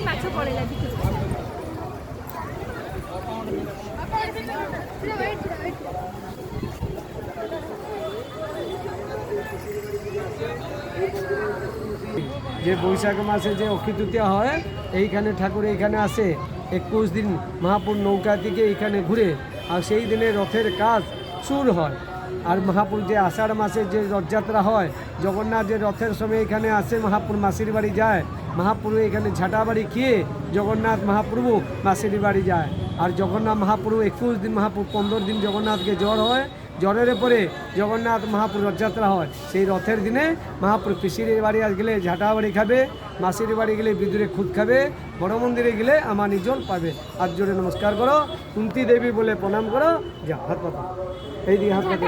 ମାଛ ପଳେଇଲା যে বৈশাখ মাসে যে অক্ষী তৃতীয়া হয় এইখানে ঠাকুর এইখানে আসে 21 দিন মহাপুর নৌকা থেকে এইখানে ঘুরে আর সেই দিনে রথের কাজ শুরু হয়। আর মহাপুর যে আষাঢ় মাসে যে রথযাত্রা হয় জগন্নাথ যে রথের সময় এখানে আসে মহাপুর মাসির বাড়ি যায়, মহাপুর এখানে ঝাঁটা বাড়ি খেয়ে জগন্নাথ মহাপ্রভু মাসির বাড়ি যায়। আর জগন্নাথ মহাপ্রভু 21 দিন মহাপুর 15 দিন জগন্নাথকে জ্বর হয়, জ্বরের পরে জগন্নাথ মহাপুর রথযাত্রা হয়। সেই রথের দিনে মহাপুর পিসির বাড়ি গেলে ঝাঁটা বাড়ি খাবে, মাসির বাড়ি গেলে বিদুরে খুদ খাবে, বড় মন্দিরে গেলে আমানি জল পাবে। হাত জোরে নমস্কার করো, কুন্তি দেবী বলে প্রণাম করো, যা হাত পাতো এইদিকে হাত পাতো।